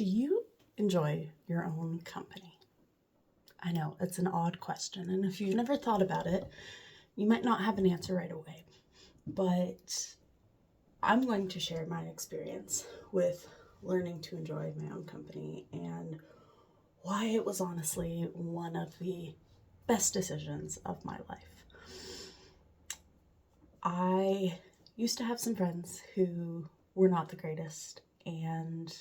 Do you enjoy your own company? I know it's an odd question, and if you've never thought about it, you might not have an answer right away. But I'm going to share my experience with learning to enjoy my own company and why it was honestly one of the best decisions of my life. I used to have some friends who were not the greatest, and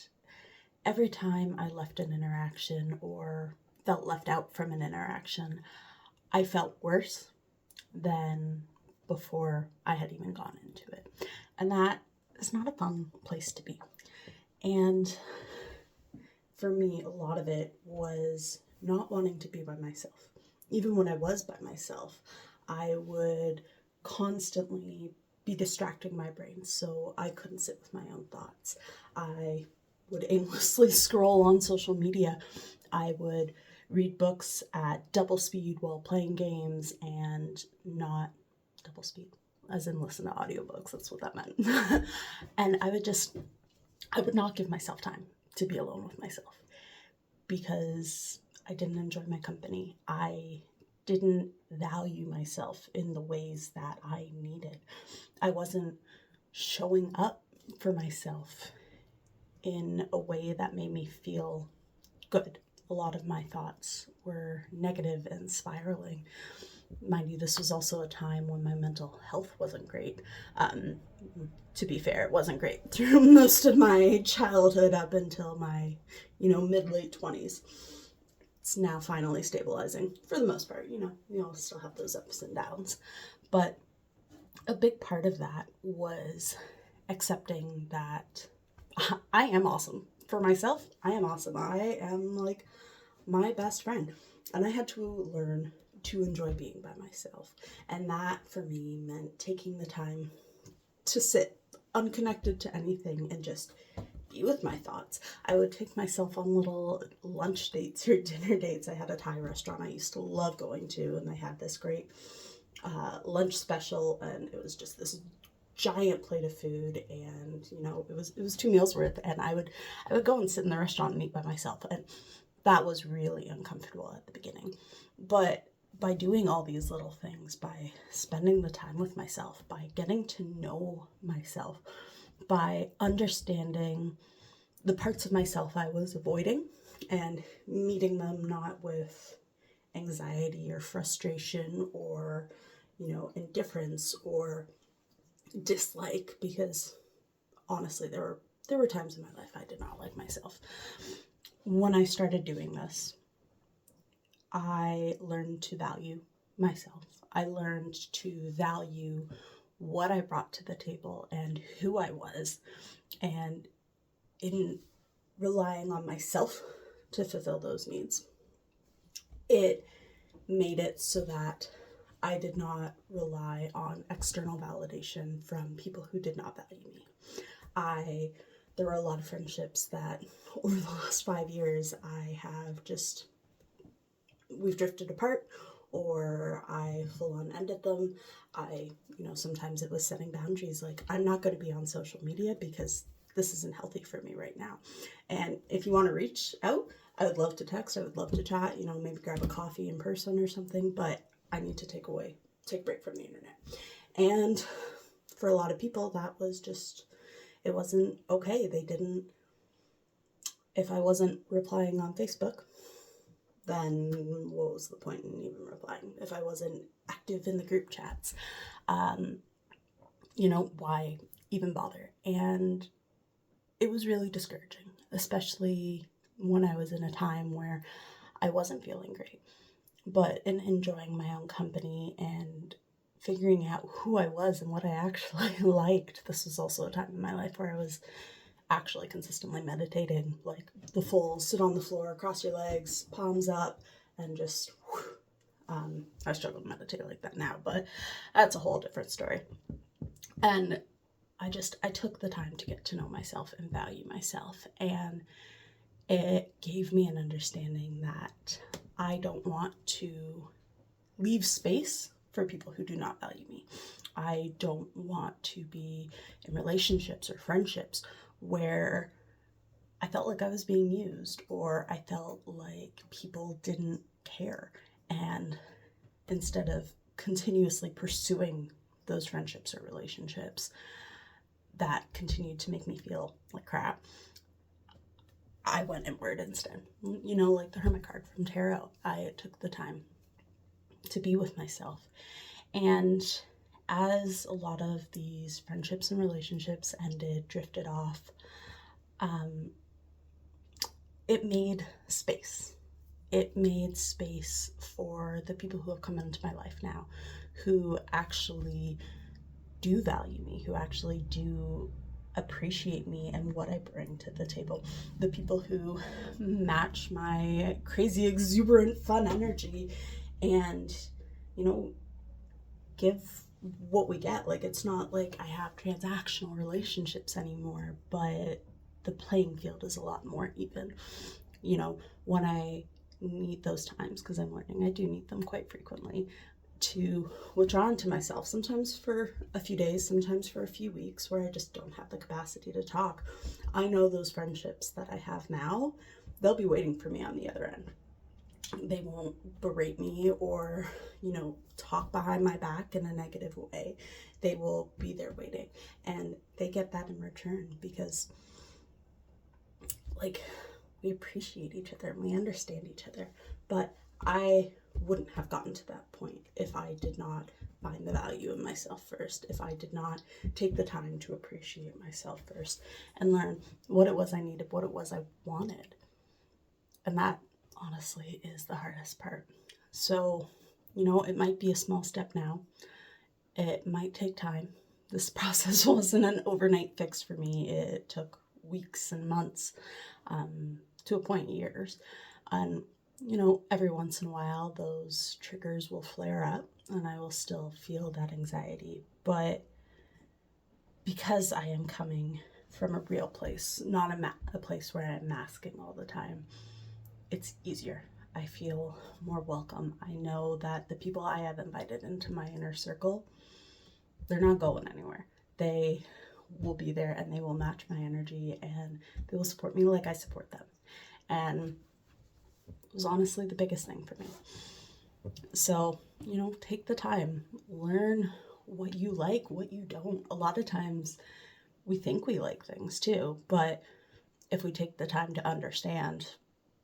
every time I left an interaction or felt left out from an interaction, I felt worse than before I had even gone into it. And that is not a fun place to be. And for me, a lot of it was not wanting to be by myself. Even when I was by myself, I would constantly be distracting my brain so I couldn't sit with my own thoughts. I would aimlessly scroll on social media. I would read books at double speed while playing games, and not double speed as in listen to audiobooks. That's what that meant. And I would not give myself time to be alone with myself because I didn't enjoy my company. I didn't value myself in the ways that I needed. I wasn't showing up for myself in a way that made me feel good. A lot of my thoughts were negative and spiraling. Mind you, this was also a time when my mental health wasn't great. To be fair, it wasn't great through most of my childhood up until my, mid-late 20s. It's now finally stabilizing for the most part. We all still have those ups and downs. But a big part of that was accepting that I am awesome. For myself, I am awesome. I am like my best friend. And I had to learn to enjoy being by myself. And that for me meant taking the time to sit unconnected to anything and just be with my thoughts. I would take myself on little lunch dates or dinner dates. I had a Thai restaurant I used to love going to, and they had this great lunch special, and it was just this giant plate of food, and it was 2 meals worth, and I would go and sit in the restaurant and eat by myself, and that was really uncomfortable at the beginning. But by doing all these little things, by spending the time with myself, by getting to know myself, by understanding the parts of myself I was avoiding and meeting them not with anxiety or frustration or, indifference or dislike, because honestly, there were times in my life I did not like myself. When I started doing this, I learned to value myself. I learned to value what I brought to the table and who I was, and in relying on myself to fulfill those needs. It made it so that I did not rely on external validation from people who did not value me. There were a lot of friendships that over the last 5 years we've drifted apart, or I full on ended them. Sometimes it was setting boundaries, like I'm not going to be on social media because this isn't healthy for me right now. And if you want to reach out, I would love to text, I would love to chat, maybe grab a coffee in person or something, but I need to take a break from the internet. And for a lot of people, that was just, it wasn't okay. If I wasn't replying on Facebook, then what was the point in even replying? If I wasn't active in the group chats, why even bother? And it was really discouraging, especially when I was in a time where I wasn't feeling great. But in enjoying my own company and figuring out who I was and what I actually liked, this was also a time in my life where I was actually consistently meditating, like the full sit on the floor, cross your legs, palms up, and just I struggle to meditate like that now, but that's a whole different story. And I took the time to get to know myself and value myself, and it gave me an understanding that I don't want to leave space for people who do not value me. I don't want to be in relationships or friendships where I felt like I was being used, or I felt like people didn't care. And instead of continuously pursuing those friendships or relationships that continued to make me feel like crap, I went inward instead. You know, like the Hermit card from Tarot, I took the time to be with myself. And as a lot of these friendships and relationships ended, drifted off, it made space. It made space for the people who have come into my life now, who actually do value me, who actually do appreciate me and what I bring to the table. The people who match my crazy, exuberant, fun energy and, you know, give what we get. Like, it's not like I have transactional relationships anymore, but the playing field is a lot more even. You know, when I need those times, because I'm learning I do need them quite frequently, to withdraw into myself, sometimes for a few days, sometimes for a few weeks, where I just don't have the capacity to talk. I know those friendships that I have now, they'll be waiting for me on the other end. They won't berate me or, you know, talk behind my back in a negative way. They will be there waiting, and they get that in return because, like, we appreciate each other and we understand each other. But I wouldn't have gotten to that point if I did not find the value in myself first, if I did not take the time to appreciate myself first and learn what it was I needed, what it was I wanted. And that, honestly, is the hardest part. So, you know, it might be a small step now. It might take time. This process wasn't an overnight fix for me. It took weeks and months, to a point, years. And, you know, every once in a while, those triggers will flare up and I will still feel that anxiety. But because I am coming from a real place, not a place where I'm masking all the time, it's easier. I feel more welcome. I know that the people I have invited into my inner circle, they're not going anywhere. They will be there and they will match my energy and they will support me like I support them. And it was honestly the biggest thing for me. So, you know, take the time, learn what you like, what you don't. A lot of times we think we like things too, but if we take the time to understand,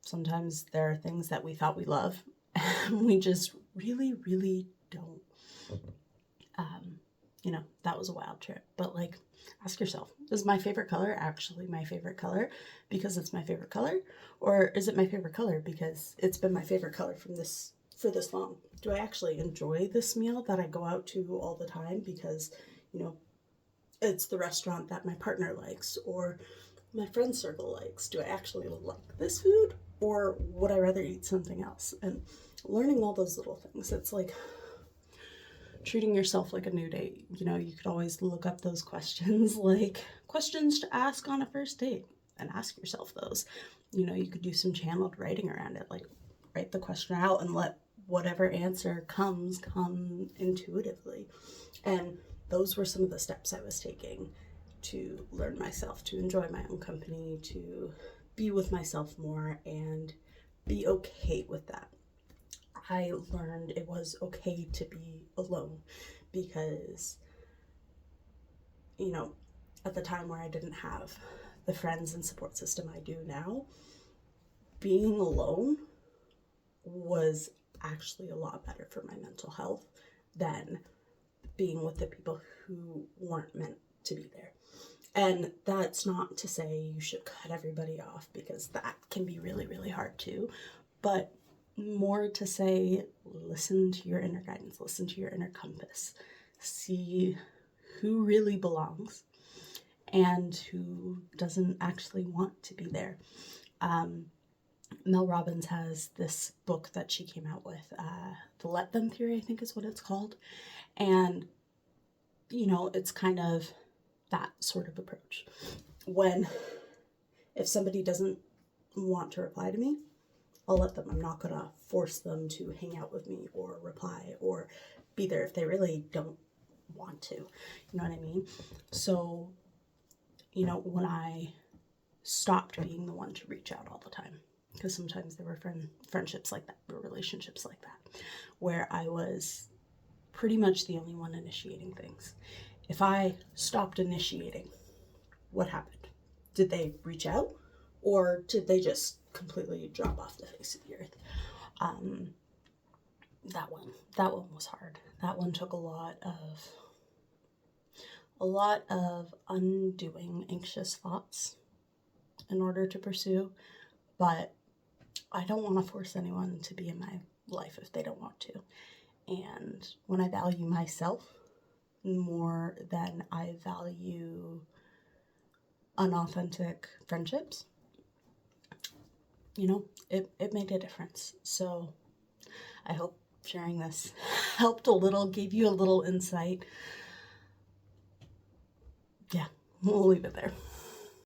sometimes there are things that we thought we love and we just really, really don't. You know, that was a wild trip. But, like, ask yourself, is my favorite color actually my favorite color because it's my favorite color? Or is it my favorite color because it's been my favorite color for this long? Do I actually enjoy this meal that I go out to all the time because, you know, it's the restaurant that my partner likes or my friend circle likes? Do I actually like this food, or would I rather eat something else? And learning all those little things. It's like treating yourself like a new date. You know, you could always look up those questions, like questions to ask on a first date, and ask yourself those. You know, you could do some channeled writing around it, like write the question out and let whatever answer come intuitively. And those were some of the steps I was taking to learn myself, to enjoy my own company, to be with myself more and be okay with that. I learned it was okay to be alone because, you know, at the time where I didn't have the friends and support system I do now, being alone was actually a lot better for my mental health than being with the people who weren't meant to be there. And that's not to say you should cut everybody off, because that can be really, really hard too. But more to say, listen to your inner guidance, listen to your inner compass, see who really belongs and who doesn't actually want to be there. Mel Robbins has this book that she came out with, the Let Them Theory, I think is what it's called. And, you know, it's kind of that sort of approach. If somebody doesn't want to reply to me, I'll let them. I'm not going to force them to hang out with me or reply or be there if they really don't want to. You know what I mean? So, you know, when I stopped being the one to reach out all the time. Because sometimes there were friendships like that, or relationships like that, where I was pretty much the only one initiating things. If I stopped initiating, what happened? Did they reach out, or did they just completely drop off the face of the earth? That one was hard. That one took a lot of undoing anxious thoughts in order to pursue, but I don't want to force anyone to be in my life if they don't want to. And when I value myself more than I value unauthentic friendships, it made a difference. So I hope sharing this helped a little, gave you a little insight. Yeah, we'll leave it there.